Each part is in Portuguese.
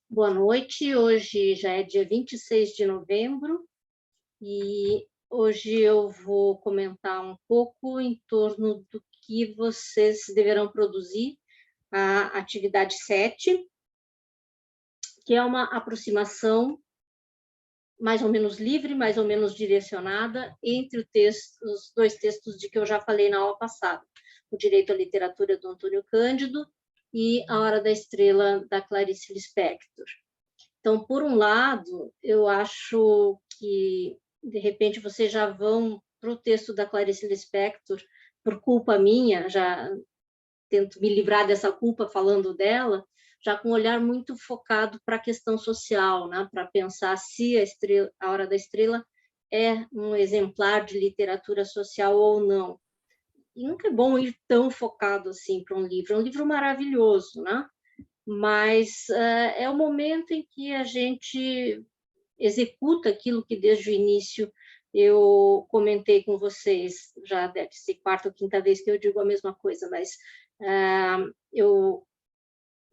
Boa noite, hoje já é dia 26 de novembro e hoje eu vou comentar um pouco em torno do que vocês deverão produzir a atividade 7, que é uma aproximação mais ou menos livre, mais ou menos direcionada entre os dois textos de que eu já falei na aula passada, o Direito à Literatura do Antônio Cândido e A Hora da Estrela da Clarice Lispector. Então, por um lado, eu acho que, de repente, vocês já vão para o texto da Clarice Lispector, por culpa minha, já tento me livrar dessa culpa falando dela, já com um olhar muito focado para a questão social, né? Para pensar se a Hora da Estrela é um exemplar de literatura social ou não. E nunca é bom ir tão focado assim para um livro maravilhoso, né? Mas é o momento em que a gente executa aquilo que desde o início eu comentei com vocês, já deve ser quarta ou quinta vez que eu digo a mesma coisa, mas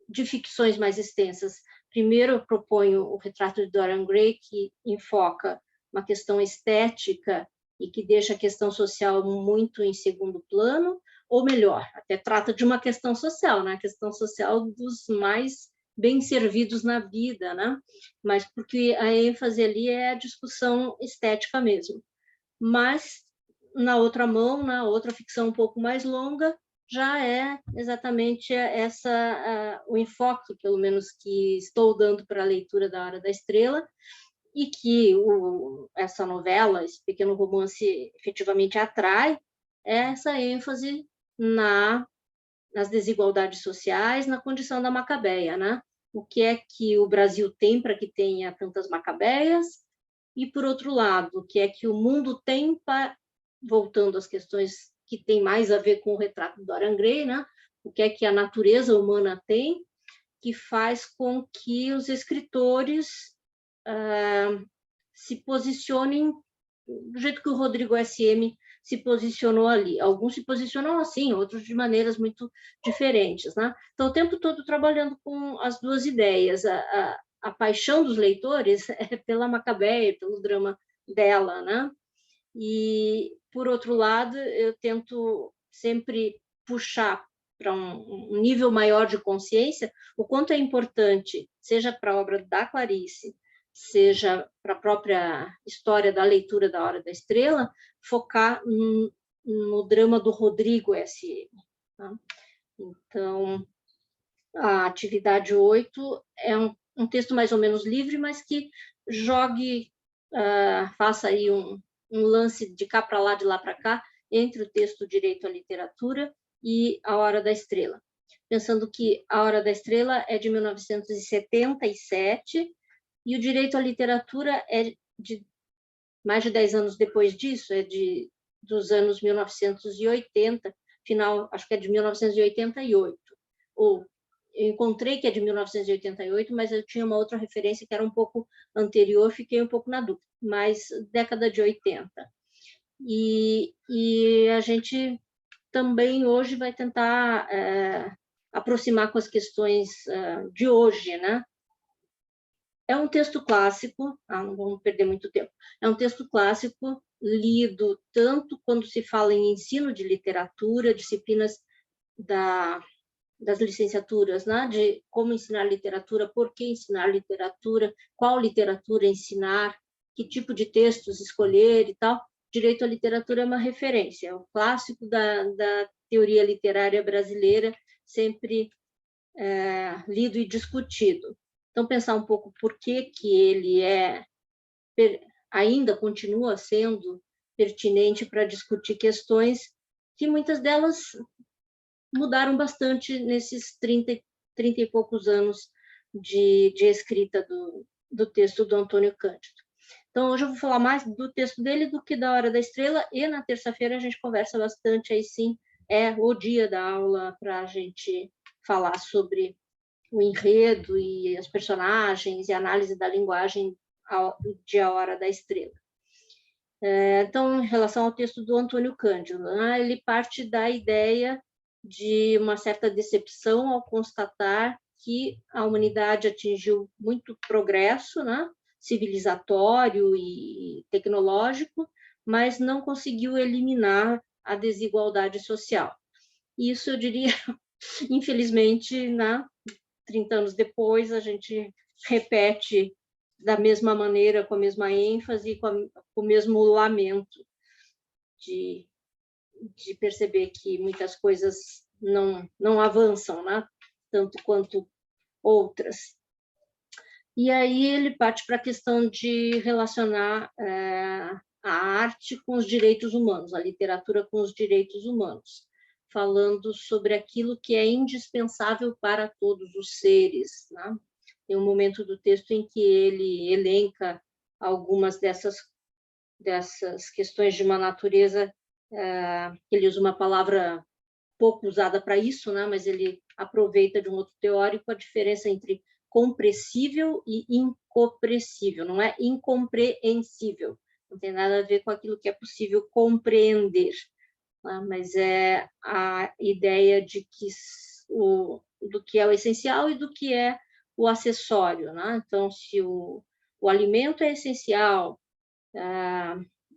de ficções mais extensas. Primeiro, eu proponho o Retrato de Dorian Gray, que enfoca uma questão estética e que deixa a questão social muito em segundo plano, ou melhor, até trata de uma questão social, né? A questão social dos mais bem servidos na vida, né? Mas porque a ênfase ali é a discussão estética mesmo. Mas, na outra mão, na outra ficção um pouco mais longa, já é exatamente o enfoque, pelo menos, que estou dando para a leitura da Hora da Estrela, e que essa novela, esse pequeno romance, efetivamente atrai essa ênfase nas desigualdades sociais, na condição da Macabeia, né? O que é que o Brasil tem para que tenha tantas Macabeias? E, por outro lado, o que é que o mundo tem para, voltando às questões que têm mais a ver com o retrato do Dorian Gray, né? O que é que a natureza humana tem que faz com que os escritores se posicionem do jeito que o Rodrigo SM se posicionou ali. Alguns se posicionam assim, outros de maneiras muito diferentes, né? Então, o tempo todo trabalhando com as duas ideias. A paixão dos leitores é pela Macabeia, pelo drama dela, né? E, por outro lado, eu tento sempre puxar para um nível maior de consciência o quanto é importante, seja para a obra da Clarice, seja para a própria história da leitura da Hora da Estrela, focar no drama do Rodrigo SM. Tá? Então, a atividade 8 é um texto mais ou menos livre, mas que jogue, faça aí um lance de cá para lá, de lá para cá, entre o texto Direito à Literatura e A Hora da Estrela. Pensando que A Hora da Estrela é de 1977 e o Direito à Literatura é de mais de 10 anos depois disso, dos anos 1980, final, acho que é de 1988. Ou eu encontrei que é de 1988, mas eu tinha uma outra referência que era um pouco anterior, fiquei um pouco na dúvida, mas década de 80. E a gente também hoje vai tentar aproximar com as questões de hoje, né? É um texto clássico, não vamos perder muito tempo, é um texto clássico lido tanto quando se fala em ensino de literatura, disciplinas das licenciaturas, né? De como ensinar literatura, por que ensinar literatura, qual literatura ensinar, que tipo de textos escolher e tal. Direito à literatura é uma referência, é um clássico da teoria literária brasileira, sempre lido e discutido. Então, pensar um pouco por que ele ainda continua sendo pertinente para discutir questões que muitas delas mudaram bastante nesses 30 e poucos anos de escrita do texto do Antônio Cândido. Então, hoje eu vou falar mais do texto dele do que da Hora da Estrela, e na terça-feira a gente conversa bastante, aí sim é o dia da aula para a gente falar sobre o enredo e os personagens e análise da linguagem de A Hora da Estrela. Então, em relação ao texto do Antônio Cândido, ele parte da ideia de uma certa decepção ao constatar que a humanidade atingiu muito progresso, né, civilizatório e tecnológico, mas não conseguiu eliminar a desigualdade social. Isso, eu diria, infelizmente, 30 anos depois, a gente repete da mesma maneira, com a mesma ênfase, com o mesmo lamento de perceber que muitas coisas não avançam, né? Tanto quanto outras. E aí ele parte para a questão de relacionar a arte com os direitos humanos, a literatura com os direitos humanos, falando sobre aquilo que é indispensável para todos os seres, né? Tem um momento do texto em que ele elenca algumas dessas questões de uma natureza, ele usa uma palavra pouco usada para isso, né? Mas ele aproveita de um outro teórico a diferença entre compressível e incompressível, não é incompreensível, não tem nada a ver com aquilo que é possível compreender, né? Mas é a ideia de que do que é o essencial e do que é o acessório, né? Então, se o alimento é essencial,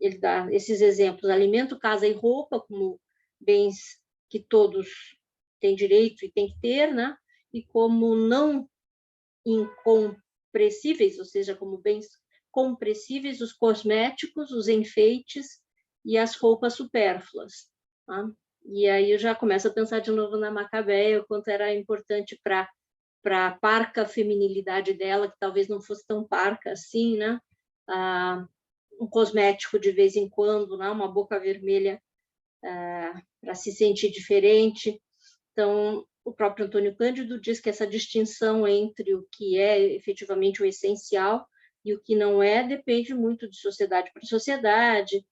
ele dá esses exemplos: alimento, casa e roupa, como bens que todos têm direito e têm que ter, né? E como não incompressíveis, ou seja, como bens compressíveis, os cosméticos, os enfeites e as roupas supérfluas. Tá? E aí eu já começo a pensar de novo na Macabeia, o quanto era importante para a parca feminilidade dela, que talvez não fosse tão parca assim, né? Um cosmético de vez em quando, né? Uma boca vermelha para se sentir diferente. Então, o próprio Antônio Cândido diz que essa distinção entre o que é efetivamente o essencial e o que não é depende muito de sociedade para sociedade.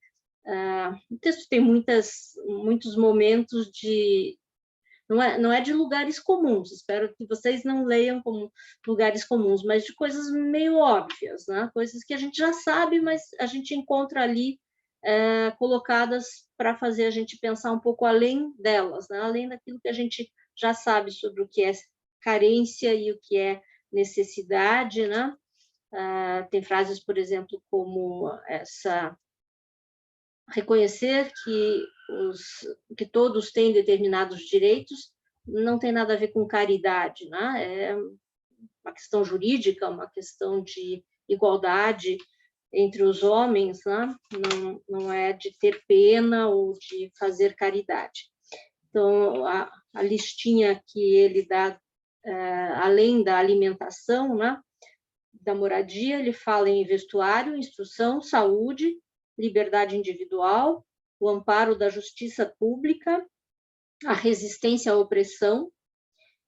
O texto tem muitos momentos de... Não é de lugares comuns, espero que vocês não leiam como lugares comuns, mas de coisas meio óbvias, né? Coisas que a gente já sabe, mas a gente encontra ali colocadas para fazer a gente pensar um pouco além delas, né? Além daquilo que a gente já sabe sobre o que é carência e o que é necessidade, né? Tem frases, por exemplo, como essa: reconhecer que todos têm determinados direitos não tem nada a ver com caridade, né? É uma questão jurídica, uma questão de igualdade entre os homens, né? Não é de ter pena ou de fazer caridade. Então, a listinha que ele dá, além da alimentação, né? Da moradia, ele fala em vestuário, instrução, saúde, liberdade individual, o amparo da justiça pública, a resistência à opressão,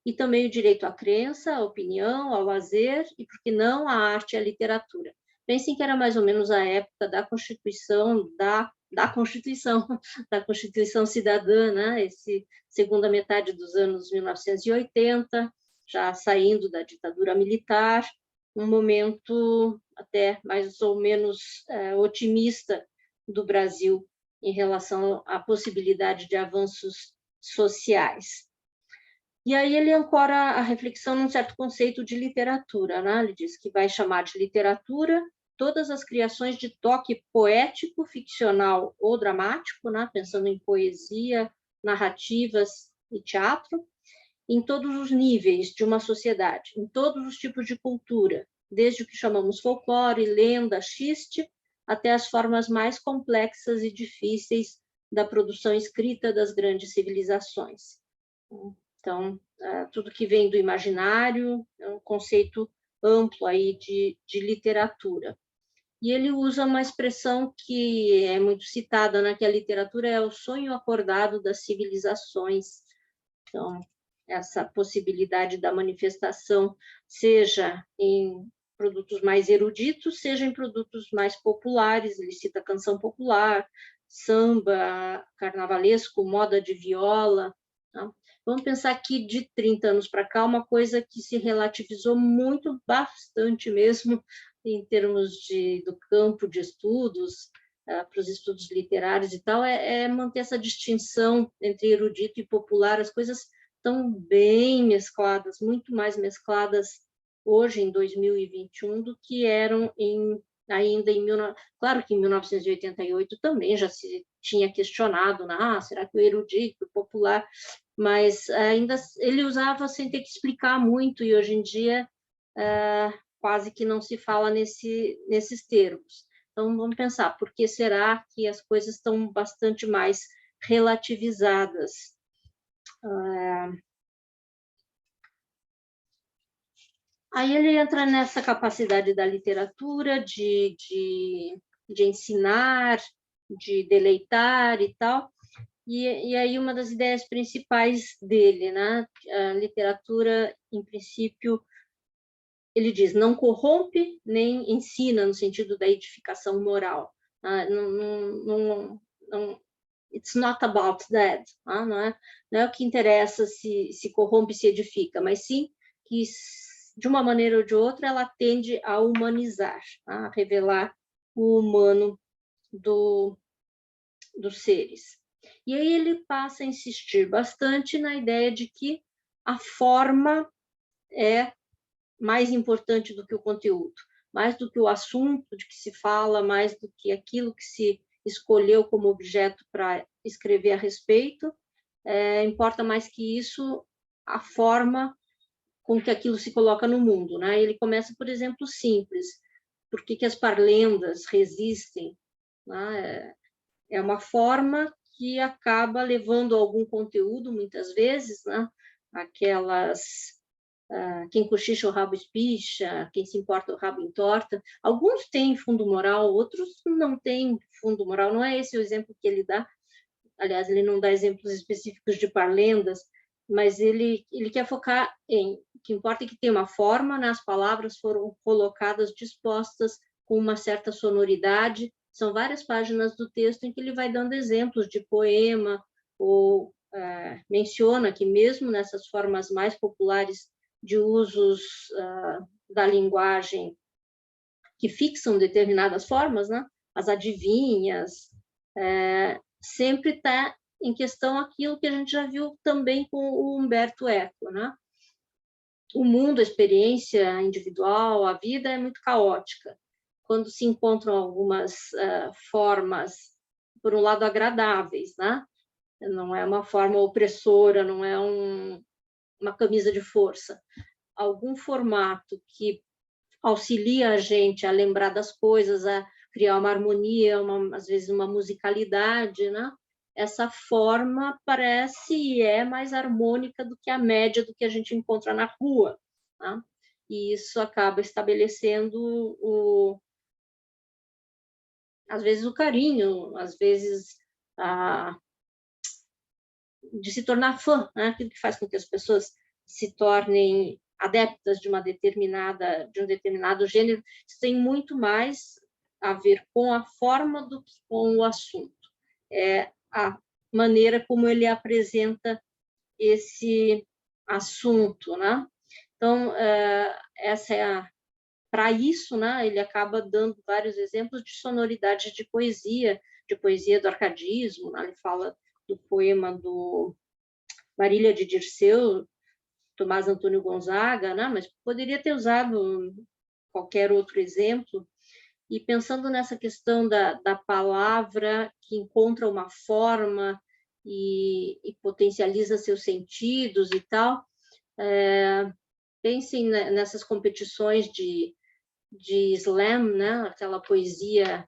e também o direito à crença, à opinião, ao lazer e, por que não, à arte e à literatura. Pensem que era mais ou menos a época da Constituição, da Constituição Cidadã, né? Esse segunda metade dos anos 1980, já saindo da ditadura militar, um momento até mais ou menos otimista do Brasil em relação à possibilidade de avanços sociais. E aí ele ancora a reflexão num certo conceito de literatura, né? Ele diz que vai chamar de literatura todas as criações de toque poético, ficcional ou dramático, né? Pensando em poesia, narrativas e teatro, em todos os níveis de uma sociedade, em todos os tipos de cultura, desde o que chamamos folclore, lenda, xiste, até as formas mais complexas e difíceis da produção escrita das grandes civilizações. Então, tudo que vem do imaginário é um conceito amplo aí de literatura. E ele usa uma expressão que é muito citada, né, que a literatura é o sonho acordado das civilizações. Então, essa possibilidade da manifestação, seja em produtos mais eruditos, seja em produtos mais populares. Ele cita canção popular, samba, carnavalesco, moda de viola. Tá? Vamos pensar que de 30 anos para cá, uma coisa que se relativizou muito, bastante mesmo, em termos do campo de estudos, para os estudos literários e tal, é manter essa distinção entre erudito e popular. As coisas estão bem mescladas, muito mais mescladas hoje, em 2021, do que eram ainda em... Claro que em 1988 também já se tinha questionado, será que o erudito, o popular... Mas ainda ele usava sem ter que explicar muito, e hoje em dia quase que não se fala nesses termos. Então, vamos pensar, por que será que as coisas estão bastante mais relativizadas? Aí ele entra nessa capacidade da literatura de ensinar, de deleitar e tal, e aí uma das ideias principais dele, né? A literatura, em princípio, ele diz, não corrompe nem ensina no sentido da edificação moral. It's not about that. Não é o que interessa se corrompe, se edifica, mas sim que, de uma maneira ou de outra, ela tende a humanizar, a revelar o humano dos seres. E aí ele passa a insistir bastante na ideia de que a forma é mais importante do que o conteúdo, mais do que o assunto de que se fala, mais do que aquilo que se escolheu como objeto para escrever a respeito, importa mais que isso a forma com que aquilo se coloca no mundo, né? Ele começa, por exemplo, simples. Por que as parlendas resistem? Né? É uma forma que acaba levando algum conteúdo, muitas vezes, né? Aquelas... quem cochicha o rabo espicha, quem se importa o rabo entorta. Alguns têm fundo moral, outros não têm fundo moral. Não é esse o exemplo que ele dá. Aliás, ele não dá exemplos específicos de parlendas, mas ele quer focar em... O que importa é que tem uma forma, né? As palavras foram colocadas, dispostas com uma certa sonoridade. São várias páginas do texto em que ele vai dando exemplos de poema, ou menciona que mesmo nessas formas mais populares de usos da linguagem que fixam determinadas formas, né? As adivinhas, sempre está em questão aquilo que a gente já viu também com o Umberto Eco, né? O mundo, a experiência individual, a vida é muito caótica. Quando se encontram algumas formas, por um lado, agradáveis, né? Não é uma forma opressora, não é uma camisa de força. Algum formato que auxilia a gente a lembrar das coisas, a criar uma harmonia, às vezes uma musicalidade, né? Essa forma parece e é mais harmônica do que a média do que a gente encontra na rua, tá? E isso acaba estabelecendo, às vezes, o carinho, às vezes, de se tornar fã, né? Aquilo que faz com que as pessoas se tornem adeptas de um determinado gênero. Isso tem muito mais a ver com a forma do que com o assunto. É a maneira como ele apresenta esse assunto, né? Então, essa é para isso, né, ele acaba dando vários exemplos de sonoridade de poesia do arcadismo, né? Ele fala do poema do Marília de Dirceu, Tomás Antônio Gonzaga, né? Mas poderia ter usado qualquer outro exemplo. E pensando nessa questão da palavra que encontra uma forma e potencializa seus sentidos e tal, pensem nessas competições de slam, né? Aquela poesia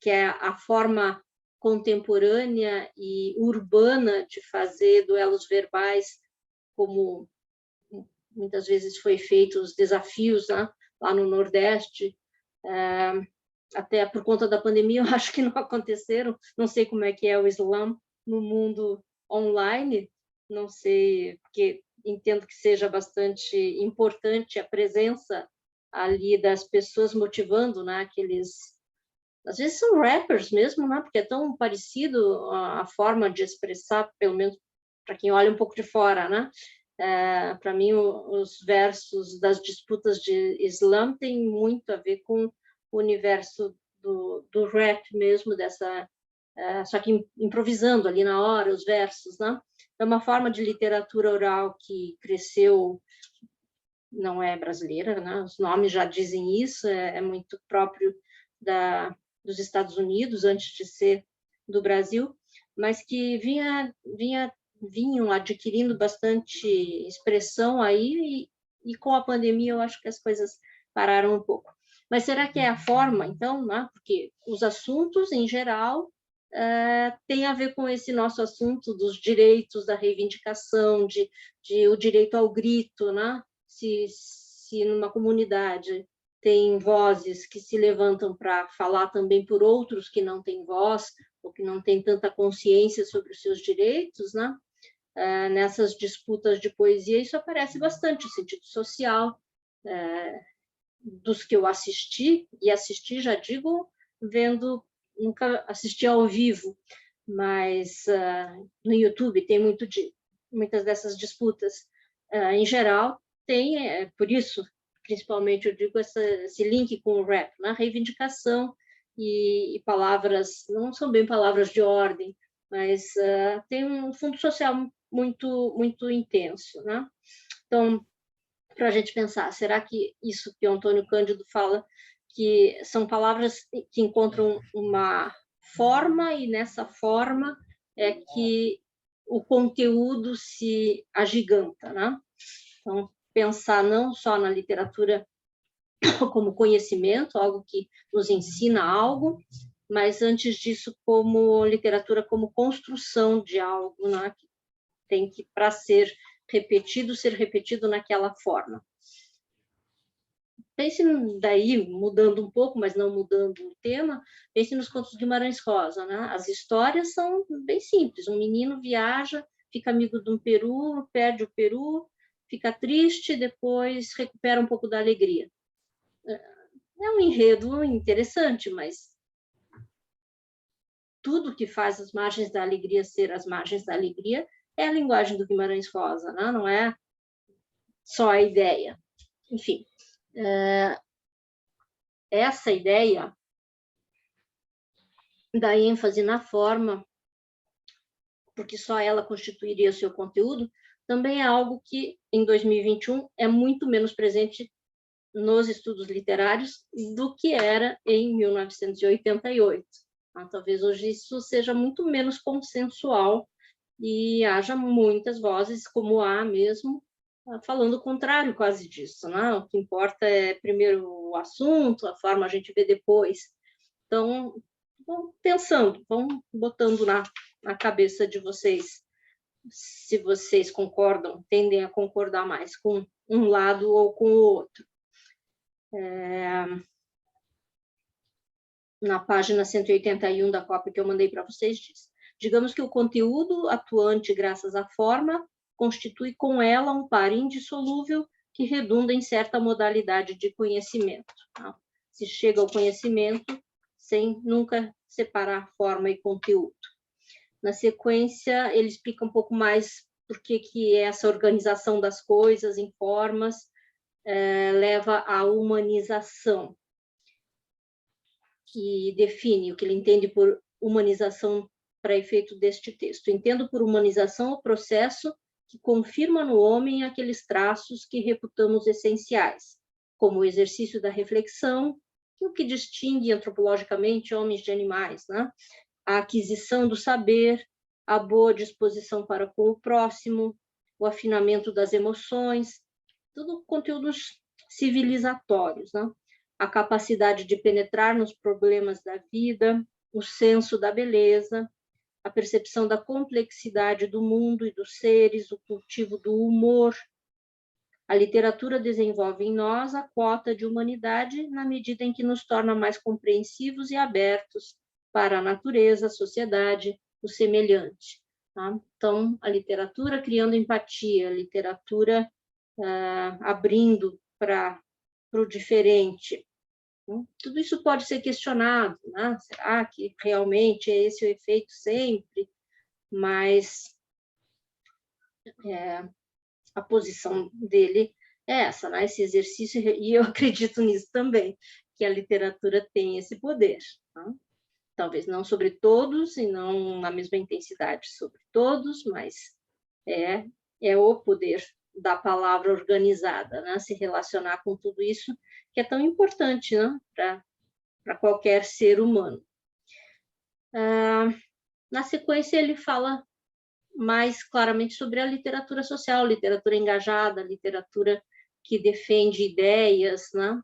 que é a forma contemporânea e urbana de fazer duelos verbais, como muitas vezes foi feito os desafios, né? Lá no Nordeste, até por conta da pandemia, eu acho que não aconteceram. Não sei como é que é o slam no mundo online, não sei, porque entendo que seja bastante importante a presença ali das pessoas motivando, né? Aqueles... Às vezes são rappers mesmo, né? Porque é tão parecido a forma de expressar, pelo menos para quem olha um pouco de fora, né? Para mim, os versos das disputas de slam têm muito a ver com o universo do rap mesmo, só que improvisando ali na hora os versos, né? É uma forma de literatura oral que cresceu, não é brasileira, né? Os nomes já dizem isso, é muito próprio dos Estados Unidos, antes de ser do Brasil, mas que vinham adquirindo bastante expressão aí, e com a pandemia eu acho que as coisas pararam um pouco. Mas será que é a forma, então, né? Porque os assuntos, em geral, tem a ver com esse nosso assunto dos direitos, da reivindicação, de o direito ao grito, né? Se numa comunidade tem vozes que se levantam para falar também por outros que não têm voz, ou que não têm tanta consciência sobre os seus direitos, né? Nessas disputas de poesia, isso aparece bastante, o sentido social, dos que eu assisti, e assisti, já digo, vendo, nunca assisti ao vivo, mas no YouTube tem muitas dessas disputas. Em geral, tem, por isso, principalmente, eu digo esse link com o rap, na reivindicação e palavras, não são bem palavras de ordem, mas tem um fundo social muito, muito intenso, né? Então, para a gente pensar, será que isso que o Antônio Cândido fala, que são palavras que encontram uma forma, e nessa forma é que o conteúdo se agiganta, né? Então, pensar não só na literatura como conhecimento, algo que nos ensina algo, mas antes disso como literatura como construção de algo, né? Que tem que, para ser repetido naquela forma. Pense daí, mudando um pouco, mas não mudando o tema, pense nos contos de Guimarães Rosa, né? As histórias são bem simples. Um menino viaja, fica amigo de um peru, perde o peru, fica triste, depois recupera um pouco da alegria. É um enredo interessante, mas tudo que faz as margens da alegria ser as margens da alegria é a linguagem do Guimarães Rosa, né? Não é só a ideia. Enfim, essa ideia da ênfase na forma, porque só ela constituiria o seu conteúdo, também é algo que, em 2021, é muito menos presente nos estudos literários do que era em 1988. Talvez hoje isso seja muito menos consensual e haja muitas vozes, como há mesmo, falando o contrário quase disso, né? O que importa é primeiro o assunto, a forma a gente vê depois. Então, vão pensando, vão botando na cabeça de vocês, se vocês concordam, tendem a concordar mais com um lado ou com o outro. Na página 181 da cópia que eu mandei para vocês, diz: digamos que o conteúdo atuante graças à forma constitui com ela um par indissolúvel que redunda em certa modalidade de conhecimento. Tá? Se chega ao conhecimento sem nunca separar forma e conteúdo. Na sequência, ele explica um pouco mais por que essa organização das coisas em formas leva à humanização, que define o que ele entende por humanização para efeito deste texto. Entendo por humanização o processo que confirma no homem aqueles traços que reputamos essenciais, como o exercício da reflexão, o que distingue antropologicamente homens de animais, né? A aquisição do saber, a boa disposição para com o próximo, o afinamento das emoções, tudo conteúdos civilizatórios, né? A capacidade de penetrar nos problemas da vida, o senso da beleza, a percepção da complexidade do mundo e dos seres, o cultivo do humor. A literatura desenvolve em nós a quota de humanidade na medida em que nos torna mais compreensivos e abertos para a natureza, a sociedade, o semelhante. Tá? Então, a literatura criando empatia, a literatura abrindo para o diferente. Tudo isso pode ser questionado, né? Será que realmente é esse o efeito sempre? Mas a posição dele é essa, né? Esse exercício, e eu acredito nisso também, que a literatura tem esse poder, tá? Talvez não sobre todos e não na mesma intensidade sobre todos, mas é o poder da palavra organizada, né? Se relacionar com tudo isso que é tão importante, né? Para qualquer ser humano. Na sequência, ele fala mais claramente sobre a literatura social, literatura engajada, literatura que defende ideias, né?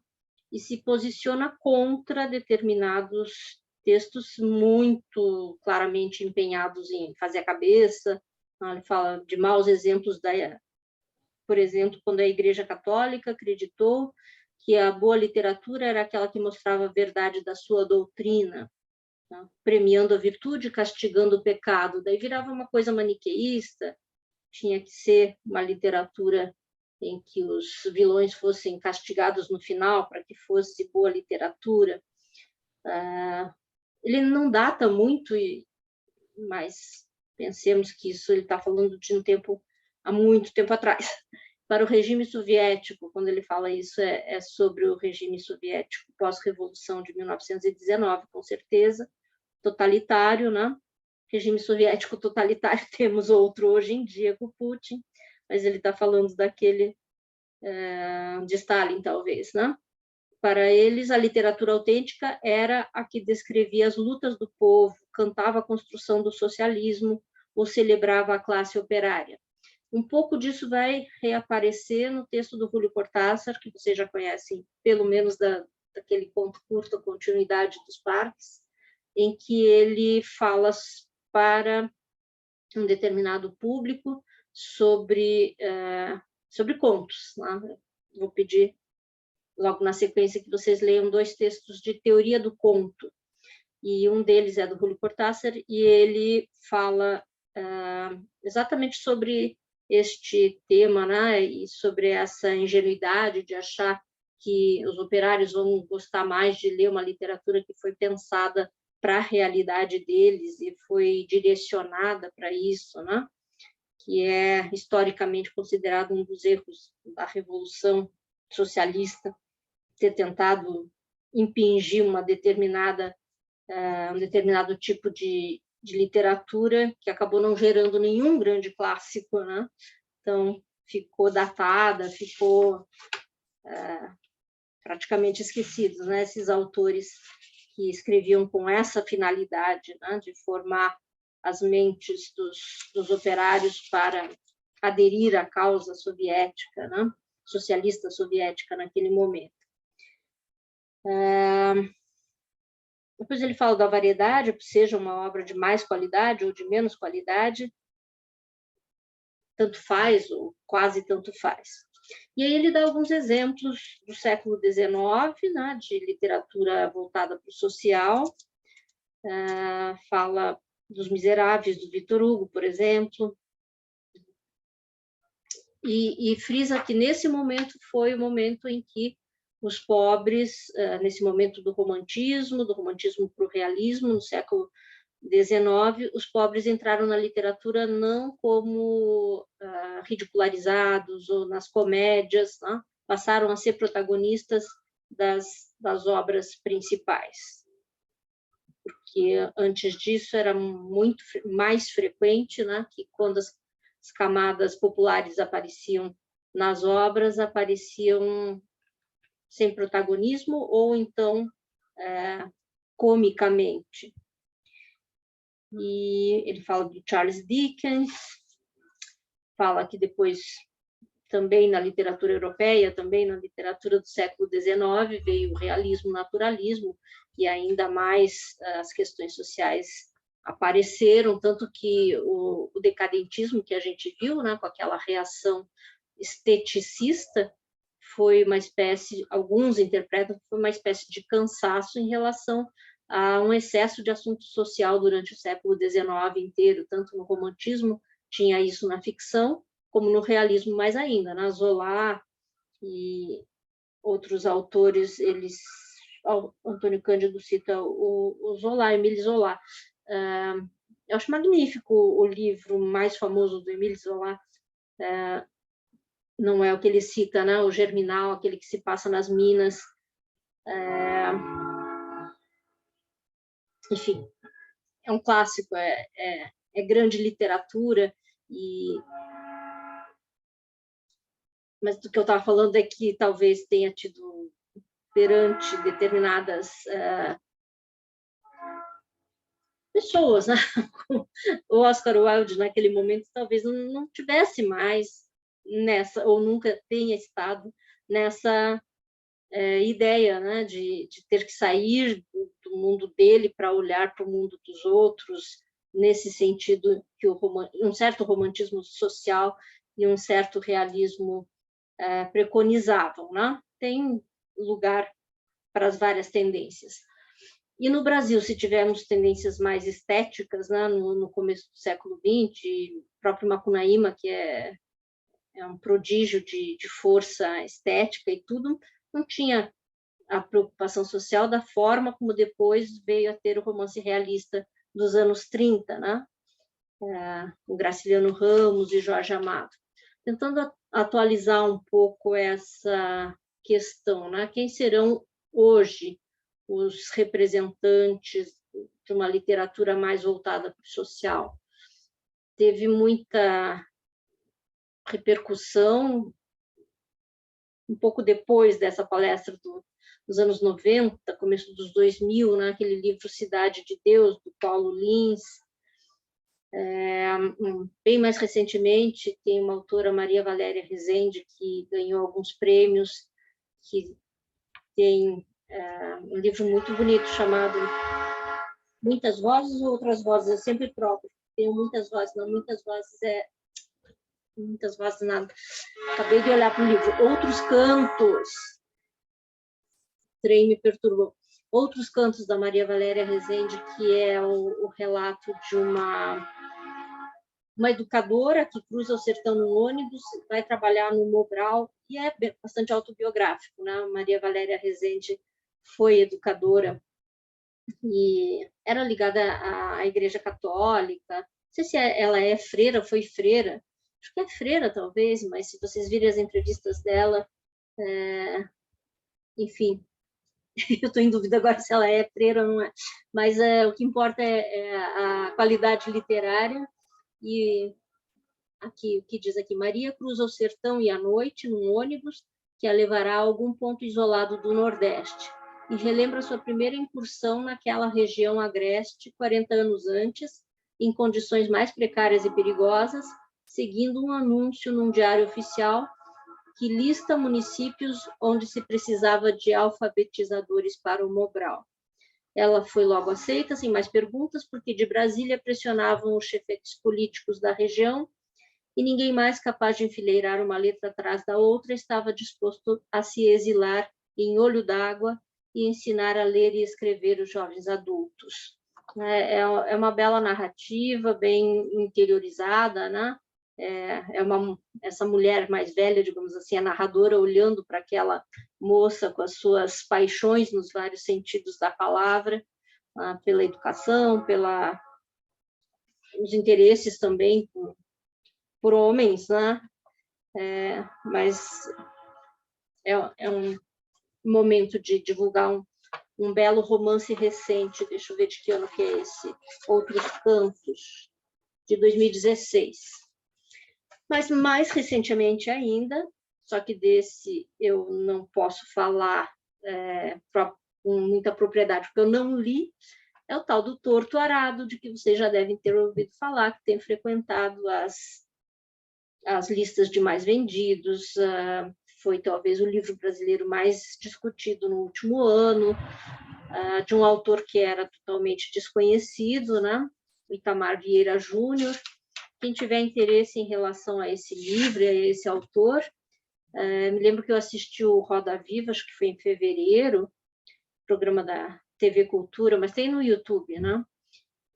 E se posiciona contra determinados textos muito claramente empenhados em fazer a cabeça. Ele fala de maus exemplos, por exemplo, quando a Igreja Católica acreditou que a boa literatura era aquela que mostrava a verdade da sua doutrina, tá? Premiando a virtude, castigando o pecado. Daí virava uma coisa maniqueísta, tinha que ser uma literatura em que os vilões fossem castigados no final, para que fosse boa literatura. Ele não data muito, mas pensemos que isso ele está falando de um tempo, há muito tempo atrás. Para o regime soviético, quando ele fala isso, é sobre o regime soviético pós-revolução de 1919, com certeza, totalitário, né? Regime soviético totalitário, temos outro hoje em dia com Putin, mas ele está falando daquele de Stalin, talvez, né? Para eles, a literatura autêntica era a que descrevia as lutas do povo, cantava a construção do socialismo ou celebrava a classe operária. Um pouco disso vai reaparecer no texto do Júlio Cortázar, que vocês já conhecem, pelo menos daquele conto curto, A Continuidade dos Parques, em que ele fala para um determinado público sobre contos, né? Vou pedir logo na sequência que vocês leiam 2 textos de teoria do conto, e um deles é do Júlio Cortázar, e ele fala exatamente sobre este tema, né, e sobre essa ingenuidade de achar que os operários vão gostar mais de ler uma literatura que foi pensada para a realidade deles e foi direcionada para isso, né, que é historicamente considerado um dos erros da Revolução Socialista, ter tentado impingir um determinado tipo de literatura que acabou não gerando nenhum grande clássico, né? Então, ficou datada, ficou praticamente esquecido, né? Esses autores que escreviam com essa finalidade, né? De formar as mentes dos operários para aderir à causa soviética, né? Socialista soviética naquele momento. Depois ele fala da variedade, seja uma obra de mais qualidade ou de menos qualidade, tanto faz ou quase tanto faz. E aí ele dá alguns exemplos do século XIX, né, de literatura voltada para o social, fala dos Miseráveis, do Victor Hugo, por exemplo, e frisa que nesse momento foi o momento em que os pobres, nesse momento do romantismo para o realismo, no século XIX, os pobres entraram na literatura não como ridicularizados ou nas comédias, né? Passaram a ser protagonistas das obras principais. Porque antes disso era muito mais frequente, né? Que quando as camadas populares apareciam nas obras, apareciam sem protagonismo ou então comicamente. E ele fala do Charles Dickens, fala que depois também na literatura europeia, também na literatura do século XIX, veio o realismo, o naturalismo, e ainda mais as questões sociais apareceram, tanto que o decadentismo que a gente viu, né, com aquela reação esteticista, foi uma espécie, alguns interpretam que foi uma espécie de cansaço em relação a um excesso de assunto social durante o século XIX inteiro, tanto no romantismo, tinha isso na ficção, como no realismo mais ainda, na Zola e outros autores, Antônio Cândido cita o Zola, Émile Zola. Eu acho magnífico o livro mais famoso do Émile Zola, não é o que ele cita, né? O Germinal, aquele que se passa nas minas, Enfim, é um clássico, é grande literatura, mas do que eu estava falando é que talvez tenha tido, perante determinadas pessoas, né? O Oscar Wilde, naquele momento, talvez não tivesse mais nessa, ou nunca tenha estado nessa ideia, né, de ter que sair do mundo dele para olhar para o mundo dos outros, nesse sentido que um certo romantismo social e um certo realismo preconizavam, né? Tem lugar para as várias tendências. E no Brasil, se tivermos tendências mais estéticas, né, no começo do século XX, o próprio Macunaíma, que é um prodígio de força estética e tudo, não tinha a preocupação social da forma como depois veio a ter o romance realista dos anos 30, né? Com Graciliano Ramos e Jorge Amado. Tentando atualizar um pouco essa questão, né? Quem serão hoje os representantes de uma literatura mais voltada para o social? Teve muita repercussão um pouco depois dessa palestra dos anos 90, começo dos 2000, né? Aquele livro Cidade de Deus, do Paulo Lins. Bem mais recentemente, tem uma autora, Maria Valéria Rezende, que ganhou alguns prêmios, que tem um livro muito bonito chamado Muitas Vozes ou Outras Vozes, eu sempre troco, tenho muitas vozes, não, muitas vozes nada. Acabei de olhar para o livro, Outros Cantos, o trem me perturbou. Outros Cantos, da Maria Valéria Rezende, que é o relato de uma educadora que cruza o sertão no ônibus, vai trabalhar no Mobral, e é bastante autobiográfico, né? Maria Valéria Rezende foi educadora e era ligada à Igreja Católica. Não sei se ela é freira, foi freira. Acho que é freira, talvez, mas se vocês virem as entrevistas dela, enfim, eu estou em dúvida agora se ela é freira ou não é. Mas o que importa é a qualidade literária. E aqui, o que diz aqui: Maria cruza o sertão e a noite num ônibus que a levará a algum ponto isolado do Nordeste e relembra sua primeira incursão naquela região agreste 40 anos antes, em condições mais precárias e perigosas, seguindo um anúncio num diário oficial que lista municípios onde se precisava de alfabetizadores para o Mobral. Ela foi logo aceita, sem mais perguntas, porque de Brasília pressionavam os chefes políticos da região e ninguém mais capaz de enfileirar uma letra atrás da outra estava disposto a se exilar em Olho d'Água e ensinar a ler e escrever os jovens adultos. É uma bela narrativa, bem interiorizada, né? Essa mulher mais velha, digamos assim, a narradora, olhando para aquela moça com as suas paixões nos vários sentidos da palavra, pela educação, os interesses também por homens, né? Mas é um momento de divulgar um belo romance recente. Deixa eu ver de que ano que é esse. Outros Cantos, de 2016. Mas mais recentemente ainda, só que desse eu não posso falar com muita propriedade, porque eu não li, é o tal do Torto Arado, de que vocês já devem ter ouvido falar, que tem frequentado as listas de mais vendidos, foi talvez o livro brasileiro mais discutido no último ano, de um autor que era totalmente desconhecido, né? Itamar Vieira Júnior. Quem tiver interesse em relação a esse livro, a esse autor, me lembro que eu assisti o Roda Viva, acho que foi em fevereiro, programa da TV Cultura, mas tem no YouTube, né?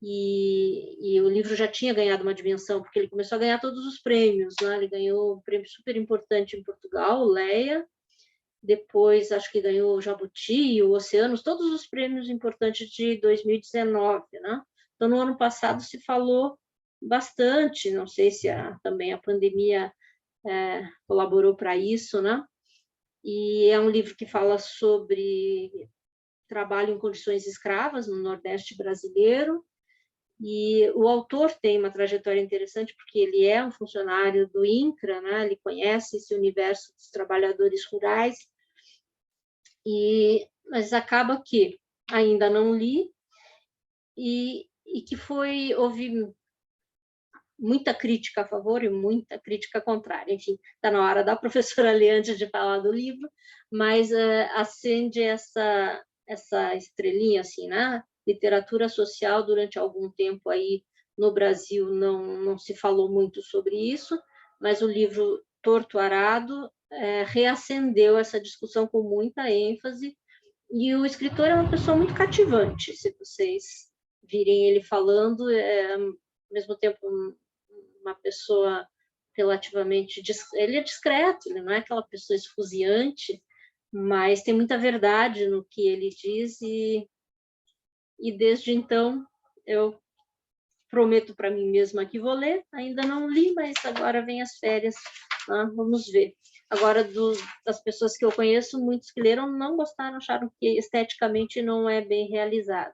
E o livro já tinha ganhado uma dimensão, porque ele começou a ganhar todos os prêmios, né? Ele ganhou um prêmio super importante em Portugal, o Leia, depois acho que ganhou o Jabuti, o Oceanos, todos os prêmios importantes de 2019, né? Então, no ano passado se falou bastante, não sei se também a pandemia colaborou para isso, né? e é um livro que fala sobre trabalho em condições escravas no Nordeste brasileiro, e o autor tem uma trajetória interessante, porque ele é um funcionário do INCRA, né? Ele conhece esse universo dos trabalhadores rurais, mas acaba que ainda não li, e que houve muita crítica a favor e muita crítica contrária. Enfim, está na hora da professora ler antes de falar do livro, mas acende essa estrelinha, assim, né? Literatura social, durante algum tempo aí no Brasil não se falou muito sobre isso, mas o livro Torto Arado reacendeu essa discussão com muita ênfase, e o escritor é uma pessoa muito cativante, se vocês virem ele falando, ao mesmo tempo uma pessoa relativamente... Ele é discreto, ele não é aquela pessoa esfuziante, mas tem muita verdade no que ele diz, e desde então eu prometo para mim mesma que vou ler. Ainda não li, mas agora vem as férias, né? Vamos ver. Agora, das pessoas que eu conheço, muitos que leram não gostaram, acharam que esteticamente não é bem realizado.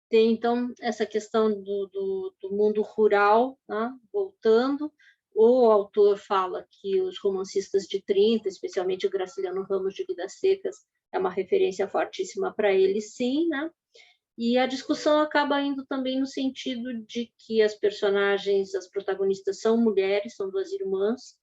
Tem, então, essa questão do mundo rural, né? Voltando. O autor fala que os romancistas de 30, especialmente o Graciliano Ramos de Vidas Secas, é uma referência fortíssima para ele, sim, né? E a discussão acaba indo também no sentido de que as personagens, as protagonistas são mulheres, são duas irmãs,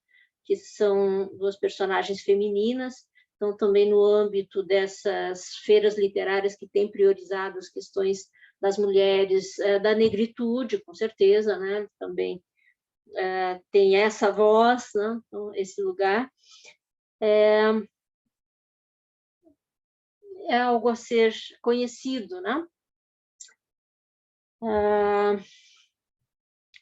que são duas personagens femininas, então também no âmbito dessas feiras literárias que têm priorizado as questões das mulheres, da negritude, com certeza, né? Também tem essa voz, né? Então, esse lugar. É algo a ser conhecido, né?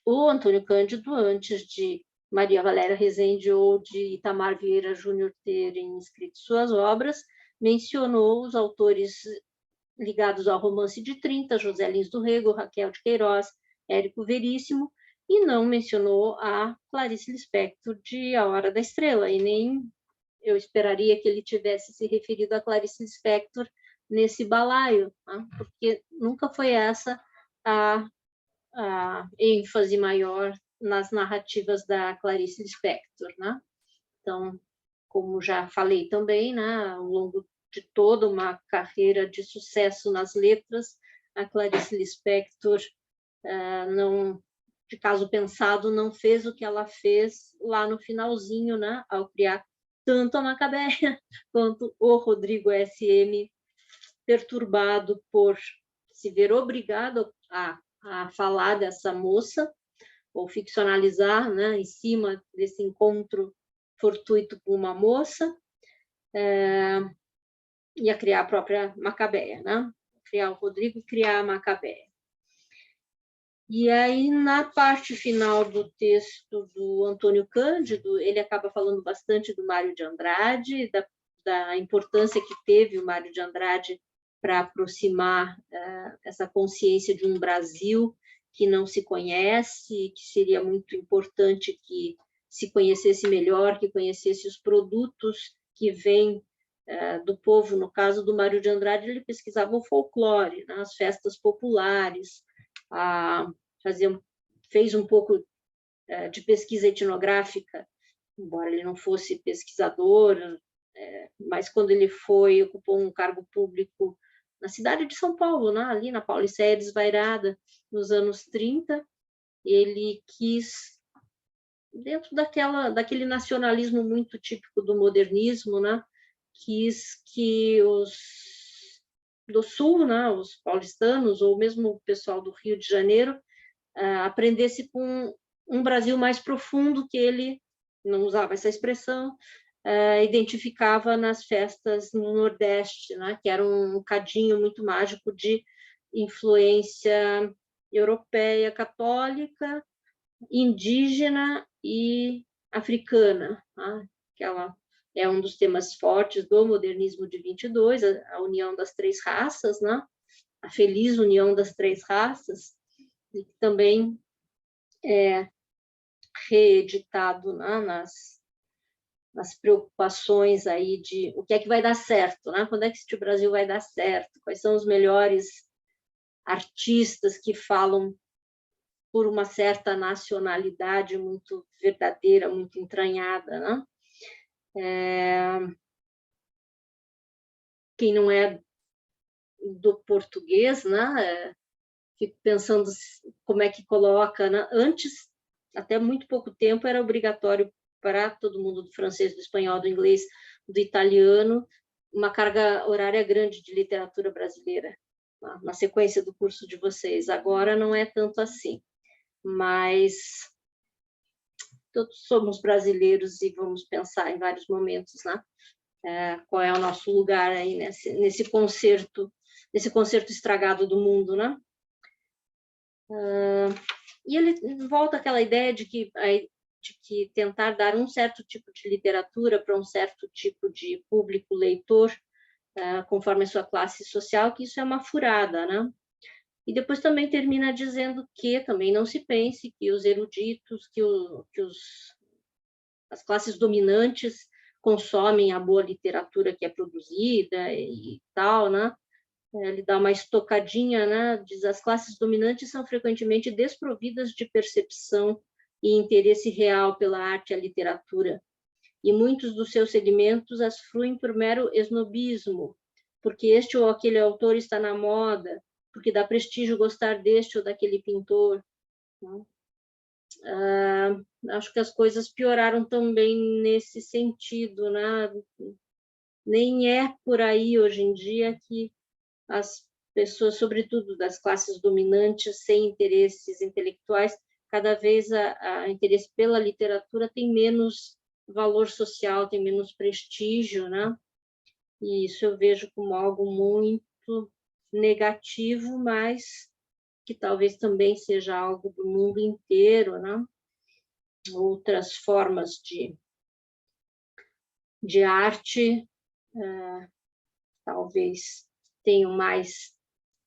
O Antônio Cândido, antes de Maria Valéria Rezende ou de Itamar Vieira Júnior terem escrito suas obras, mencionou os autores ligados ao romance de 30, José Lins do Rego, Raquel de Queiroz, Érico Veríssimo, e não mencionou a Clarice Lispector de A Hora da Estrela, e nem eu esperaria que ele tivesse se referido a Clarice Lispector nesse balaio, né? Porque nunca foi essa a ênfase maior nas narrativas da Clarice Lispector, né? Então, como já falei também, né, ao longo de toda uma carreira de sucesso nas letras, a Clarice Lispector, não, de caso pensado, não fez o que ela fez lá no finalzinho, né, ao criar tanto a Macabeia quanto o Rodrigo S.M., perturbado por se ver obrigado a falar dessa moça, ou ficcionalizar, né, em cima desse encontro fortuito com uma moça, e a criar a própria Macabeia, né? Criar o Rodrigo e criar a Macabeia. E aí, na parte final do texto do Antônio Cândido, ele acaba falando bastante do Mário de Andrade, da importância que teve o Mário de Andrade para aproximar essa consciência de um Brasil que não se conhece, que seria muito importante que se conhecesse melhor, que conhecesse os produtos que vêm do povo. No caso do Mário de Andrade, ele pesquisava o folclore, né, as festas populares, fez um pouco de pesquisa etnográfica, embora ele não fosse pesquisador, mas quando ele ocupou um cargo público na cidade de São Paulo, né, ali na Paulicéia Desvairada, nos anos 30, ele quis, dentro daquele nacionalismo muito típico do modernismo, né, quis que os do Sul, né, os paulistanos, ou mesmo o pessoal do Rio de Janeiro, aprendesse com um Brasil mais profundo, que ele não usava essa expressão, identificava nas festas no Nordeste, né, que era um cadinho muito mágico de influência europeia, católica, indígena e africana, né? Aquela é um dos temas fortes do modernismo de 22, a união das três raças, né? A feliz união das três raças, e também é reeditado, né, nas preocupações aí de o que é que vai dar certo, né? Quando é que o Brasil vai dar certo? Quais são os melhores artistas que falam por uma certa nacionalidade muito verdadeira, muito entranhada, né? Quem não é do português, né? Fico pensando como é que coloca, né? Antes, até muito pouco tempo, era obrigatório para todo mundo do francês, do espanhol, do inglês, do italiano, uma carga horária grande de literatura brasileira, na sequência do curso de vocês. Agora não é tanto assim, mas todos somos brasileiros e vamos pensar em vários momentos, né? Qual é o nosso lugar aí nesse concerto estragado do mundo, né? E ele volta àquela ideia de que tentar dar um certo tipo de literatura para um certo tipo de público leitor, conforme a sua classe social, que isso é uma furada, né? E depois também termina dizendo que também não se pense que os eruditos, as classes dominantes consomem a boa literatura que é produzida e tal, né? Ele dá uma estocadinha, né? Diz: as classes dominantes são frequentemente desprovidas de percepção e interesse real pela arte e a literatura, e muitos dos seus segmentos as fruem por mero esnobismo, porque este ou aquele autor está na moda, porque dá prestígio gostar deste ou daquele pintor, né? Acho que as coisas pioraram também nesse sentido, né? Nem é por aí hoje em dia que as pessoas, sobretudo das classes dominantes, sem interesses intelectuais, cada vez o interesse pela literatura tem menos valor social, tem menos prestígio, né? E isso eu vejo como algo muito negativo, mas que talvez também seja algo do mundo inteiro, né? Outras formas de arte talvez tenham mais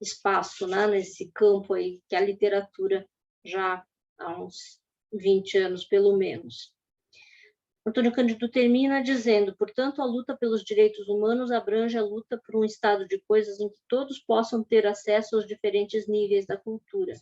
espaço, né, nesse campo aí, que a literatura já há uns 20 anos, pelo menos. Antônio Cândido termina dizendo: portanto, a luta pelos direitos humanos abrange a luta por um estado de coisas em que todos possam ter acesso aos diferentes níveis da cultura.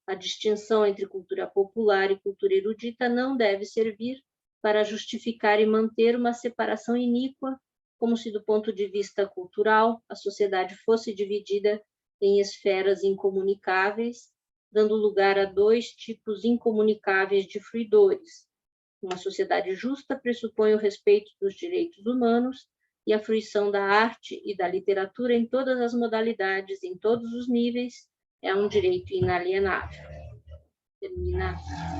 A distinção entre cultura popular e cultura erudita não deve servir para justificar e manter uma separação iníqua, como se, do ponto de vista cultural, a sociedade fosse dividida em esferas incomunicáveis, dando lugar a dois tipos incomunicáveis de fruidores. Uma sociedade justa pressupõe o respeito dos direitos humanos e a fruição da arte e da literatura em todas as modalidades, em todos os níveis, é um direito inalienável. Termina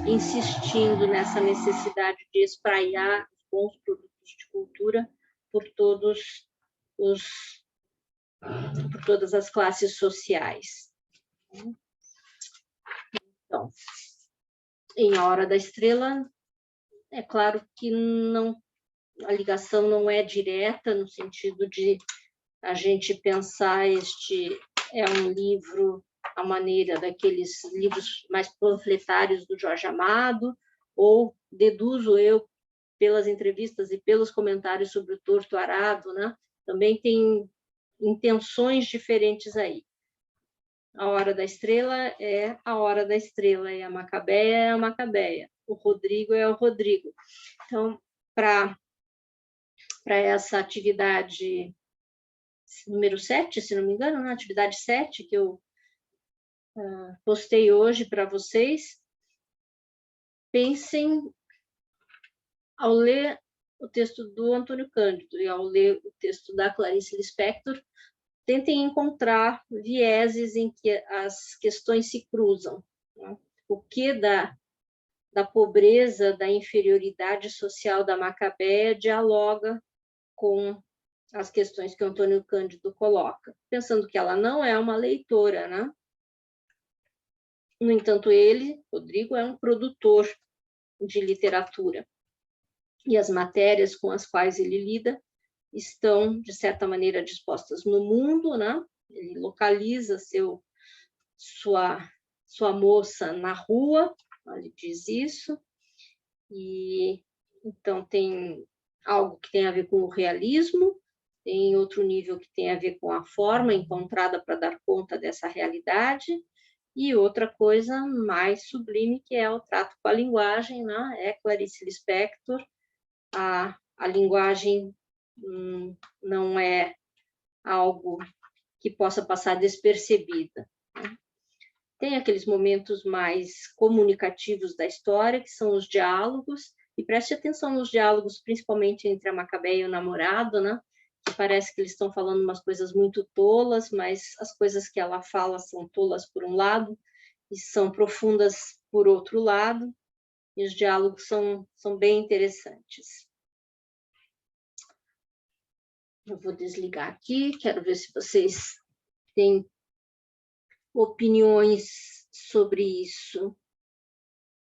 insistindo nessa necessidade de espraiar os bons produtos de cultura por todas as classes sociais. Então, em A Hora da Estrela, é claro que a ligação não é direta, no sentido de a gente pensar este é um livro à maneira daqueles livros mais panfletários do Jorge Amado, ou deduzo eu, pelas entrevistas e pelos comentários sobre o Torto Arado, né? Também tem intenções diferentes aí. A Hora da Estrela é a Hora da Estrela, e a Macabeia é a Macabeia, o Rodrigo é o Rodrigo. Então, para essa atividade número 7, se não me engano, né? Atividade 7, que eu postei hoje para vocês, pensem, ao ler o texto do Antônio Cândido e ao ler o texto da Clarice Lispector, tentem encontrar vieses em que as questões se cruzam, né? O que da pobreza, da inferioridade social da Macabeia dialoga com as questões que o Antônio Cândido coloca, pensando que ela não é uma leitora, né? No entanto, ele, Rodrigo, é um produtor de literatura, e as matérias com as quais ele lida estão, de certa maneira, dispostas no mundo, né? Ele localiza sua moça na rua, ele diz isso, e então tem algo que tem a ver com o realismo, tem outro nível que tem a ver com a forma encontrada para dar conta dessa realidade, e outra coisa mais sublime, que é o trato com a linguagem, né? É Clarice Lispector, a linguagem não é algo que possa passar despercebida. Né? Tem aqueles momentos mais comunicativos da história, que são os diálogos, e preste atenção nos diálogos, principalmente entre a Macabeia e o namorado, né? Que parece que eles estão falando umas coisas muito tolas, mas as coisas que ela fala são tolas por um lado e são profundas por outro lado, e os diálogos são bem interessantes. Eu vou desligar aqui, quero ver se vocês têm opiniões sobre isso.